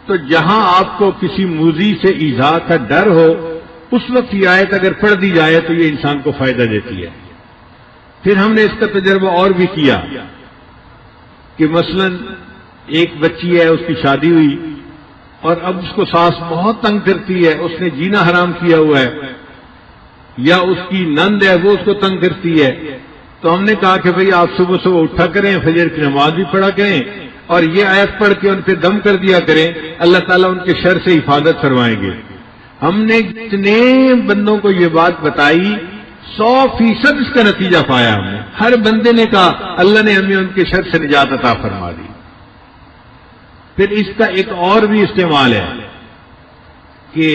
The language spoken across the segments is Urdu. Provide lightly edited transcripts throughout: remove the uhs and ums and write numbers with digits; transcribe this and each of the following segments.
تو جہاں آپ کو کسی موذی سے ایذا کا ڈر ہو اس وقت یہ آیت اگر پڑھ دی جائے تو یہ انسان کو فائدہ دیتی ہے۔ پھر ہم نے اس کا تجربہ اور بھی کیا کہ مثلا ایک بچی ہے، اس کی شادی ہوئی اور اب اس کو ساس بہت تنگ کرتی ہے، اس نے جینا حرام کیا ہوا ہے، یا اس کی نند ہے وہ اس کو تنگ کرتی ہے، تو ہم نے کہا کہ بھئی آپ صبح صبح اٹھا کریں، فجر کی نماز بھی پڑھا کریں اور یہ آیت پڑھ کے ان پہ دم کر دیا کریں، اللہ تعالیٰ ان کے شر سے حفاظت فرمائیں گے۔ ہم نے جتنے بندوں کو یہ بات بتائی 100% اس کا نتیجہ پایا ہم نے۔ ہر بندے نے کہا اللہ نے ہمیں ان کے شر سے نجات عطا فرما دی۔ پھر اس کا ایک اور بھی استعمال ہے کہ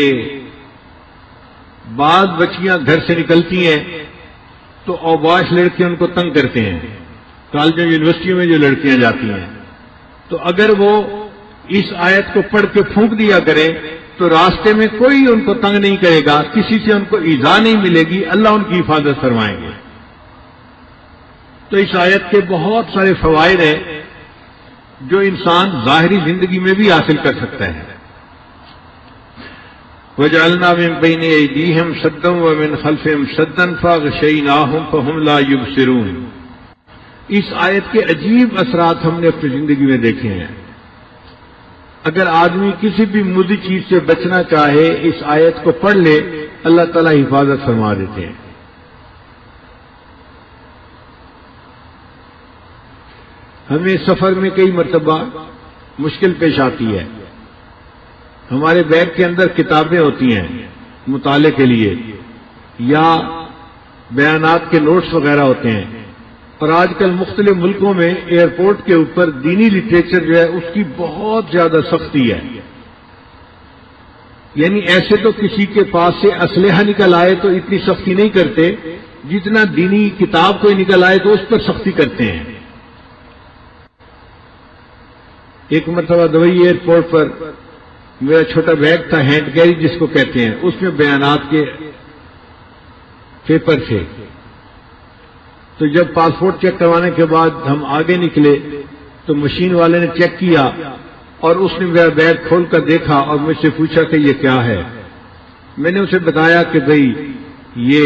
بعض بچیاں گھر سے نکلتی ہیں تو اوباش لڑکے ان کو تنگ کرتے ہیں، کالجوں یونیورسٹیوں میں جو لڑکیاں جاتی ہیں، تو اگر وہ اس آیت کو پڑھ کے پھونک دیا کرے تو راستے میں کوئی ان کو تنگ نہیں کرے گا، کسی سے ان کو ایذا نہیں ملے گی، اللہ ان کی حفاظت فرمائیں گے۔ تو اس آیت کے بہت سارے فوائد ہیں جو انسان ظاہری زندگی میں بھی حاصل کر سکتا ہے۔ وَجَعَلْنَا مِن بَيْنِ أَيْدِيهِمْ سَدًّا وَمِنْ خَلْفِهِمْ سَدًّا فَأَغْشَيْنَاهُمْ فَهُمْ لَا يُبْصِرُونَ۔ اس آیت کے عجیب اثرات ہم نے اپنی زندگی میں دیکھے ہیں۔ اگر آدمی کسی بھی مضر چیز سے بچنا چاہے اس آیت کو پڑھ لے، اللہ تعالیٰ حفاظت فرما دیتے ہیں۔ ہمیں سفر میں کئی مرتبہ مشکل پیش آتی ہے، ہمارے بیگ کے اندر کتابیں ہوتی ہیں مطالعے کے لیے یا بیانات کے نوٹس وغیرہ ہوتے ہیں، اور آج کل مختلف ملکوں میں ایئرپورٹ کے اوپر دینی لٹریچر جو ہے اس کی بہت زیادہ سختی ہے۔ یعنی ایسے تو کسی کے پاس سے اسلحہ نکل آئے تو اتنی سختی نہیں کرتے، جتنا دینی کتاب کوئی نکل آئے تو اس پر سختی کرتے ہیں۔ ایک مرتبہ دبئی ایئرپورٹ پر میرا چھوٹا بیگ تھا، ہینڈ کیری جس کو کہتے ہیں، اس میں بیانات کے پیپر تھے، تو جب پاسپورٹ چیک کروانے کے بعد ہم آگے نکلے تو مشین والے نے چیک کیا اور اس نے میرا بیگ کھول کر دیکھا اور مجھ سے پوچھا کہ یہ کیا ہے۔ میں نے اسے بتایا کہ بھئی یہ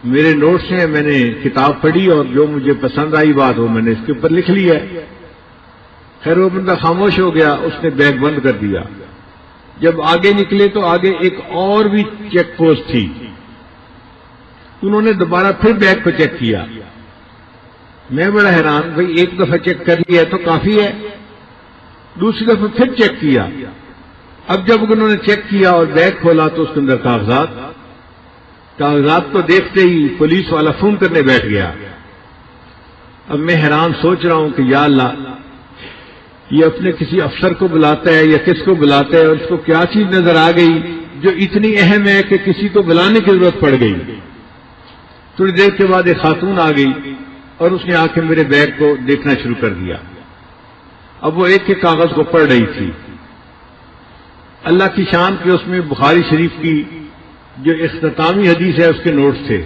میرے نوٹس ہیں، میں نے کتاب پڑھی اور جو مجھے پسند آئی بات وہ میں نے اس کے اوپر لکھ لی ہے۔ خیر وہ بندہ خاموش ہو گیا، اس نے بیگ بند کر دیا۔ جب آگے نکلے تو آگے ایک اور بھی چیک پوسٹ تھی، انہوں نے دوبارہ پھر بیگ کو چیک کیا۔ میں بڑا حیران، بھئی ایک دفعہ چیک کر لیا تو کافی ہے، دوسری دفعہ پھر چیک کیا۔ اب جب انہوں نے چیک کیا اور بیگ کھولا تو اس کے اندر کاغذات کو دیکھتے ہی پولیس والا فون کرنے بیٹھ گیا۔ اب میں حیران سوچ رہا ہوں کہ یا اللہ، یہ اپنے کسی افسر کو بلاتا ہے یا کس کو بلاتا ہے اور اس کو کیا چیز نظر آ گئی جو اتنی اہم ہے کہ کسی کو بلانے کی ضرورت پڑ گئی۔ تھوڑی دیر کے بعد ایک خاتون آ گئی اور اس نے آ کے میرے بیگ کو دیکھنا شروع کر دیا۔ اب وہ ایک ایک کاغذ کو پڑھ رہی تھی۔ اللہ کی شان کہ اس میں بخاری شریف کی جو اختتامی حدیث ہے اس کے نوٹس تھے۔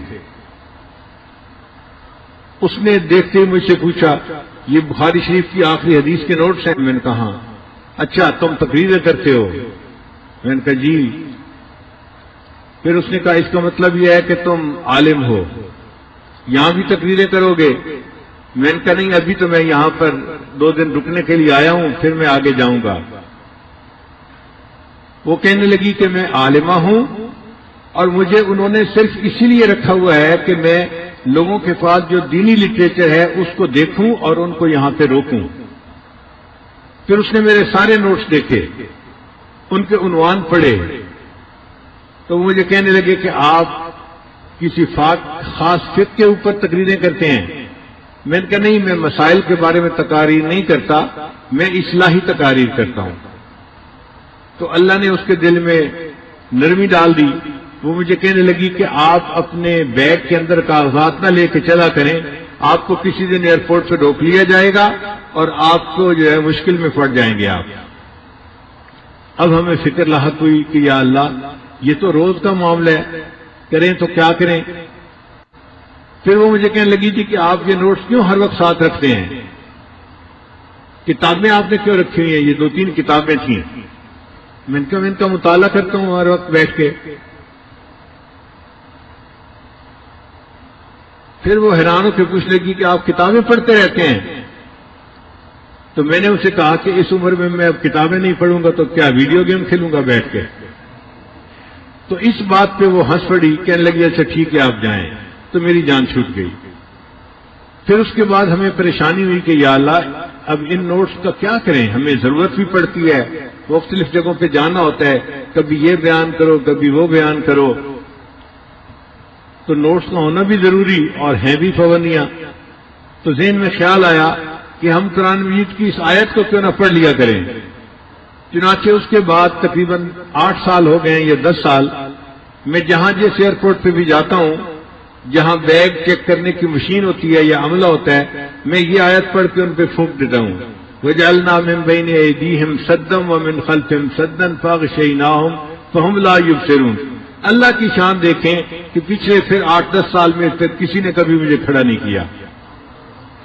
اس نے دیکھتے ہی مجھ سے پوچھا یہ بخاری شریف کی آخری حدیث کے نوٹس ہیں؟ میں نے کہا اچھا تم تقریریں کرتے ہو؟ میں نے کہا جی۔ پھر اس نے کہا اس کا مطلب یہ ہے کہ تم عالم ہو، یہاں بھی تقریریں کرو گے؟ میں نے کہا نہیں، ابھی تو میں یہاں پر 2 دن رکنے کے لیے آیا ہوں، پھر میں آگے جاؤں گا۔ وہ کہنے لگی کہ میں عالمہ ہوں اور مجھے انہوں نے صرف اسی لیے رکھا ہوا ہے کہ میں لوگوں کے پاس جو دینی لٹریچر ہے اس کو دیکھوں اور ان کو یہاں پہ روکوں۔ پھر اس نے میرے سارے نوٹس دیکھے، ان کے عنوان پڑھے، تو مجھے کہنے لگے کہ آپ کسی خاص فقہ کے اوپر تقریریں کرتے ہیں؟ میں نے کہا نہیں، میں مسائل کے بارے میں تقاریر نہیں کرتا، میں اصلاحی تقاریر کرتا ہوں۔ تو اللہ نے اس کے دل میں نرمی ڈال دی۔ وہ مجھے کہنے لگی کہ آپ اپنے بیگ کے اندر کاغذات نہ لے کے چلا کریں، آپ کو کسی دن ایئرپورٹ پہ روک لیا جائے گا اور آپ کو جو ہے مشکل میں پڑ جائیں گے آپ۔ اب ہمیں فکر لاحق ہوئی کہ یا اللہ، یہ تو روز کا معاملہ ہے، کریں تو کیا کریں؟ پھر وہ مجھے کہنے لگی تھی کہ آپ یہ نوٹس کیوں ہر وقت ساتھ رکھتے ہیں؟ کتابیں آپ نے کیوں رکھی ہوئی ہیں؟ یہ 2-3 کتابیں تھیں. میں ان کا مطالعہ کرتا ہوں ہر وقت بیٹھ کے. پھر وہ حیران ہو کے پوچھ لگی کہ آپ کتابیں پڑھتے رہتے ہیں؟ تو میں نے اسے کہا کہ اس عمر میں اب کتابیں نہیں پڑھوں گا تو کیا ویڈیو گیم کھیلوں گا بیٹھ کے؟ تو اس بات پہ وہ ہنس پڑی، کہنے لگی اچھا ٹھیک ہے آپ جائیں. تو میری جان چھوٹ گئی. پھر اس کے بعد ہمیں پریشانی ہوئی کہ یا اللہ اب ان نوٹس کا کیا کریں، ہمیں ضرورت بھی پڑتی ہے، مختلف جگہوں پہ جانا ہوتا ہے، کبھی یہ بیان کرو کبھی وہ بیان کرو، تو نوٹس کا ہونا بھی ضروری اور ہیں بھی پابندیاں. تو ذہن میں خیال آیا کہ ہم قرآن مجید کی اس آیت کو کیوں نہ پڑھ لیا کریں. چنانچہ اس کے بعد تقریباً 8 سال ہو گئے یا 10 سال، میں جہاں جس ایئرپورٹ پہ بھی جاتا ہوں، جہاں بیگ چیک کرنے کی مشین ہوتی ہے یا عملہ ہوتا ہے، میں یہ آیت پڑھ کے ان پہ پھونک دیتا ہوں، وَجَعَلْنَا مِن بَيْنِ أَيْدِيهِمْ سَدًّا وَمِنْ خَلْفِهِمْ سَدًّا فَأَغْشَيْنَاهُمْ فَهُمْ لَا يُبْصِرُونَ. اللہ کی شان دیکھیں کہ پچھلے پھر 8-10 سال میں پھر کسی نے کبھی مجھے کھڑا نہیں کیا.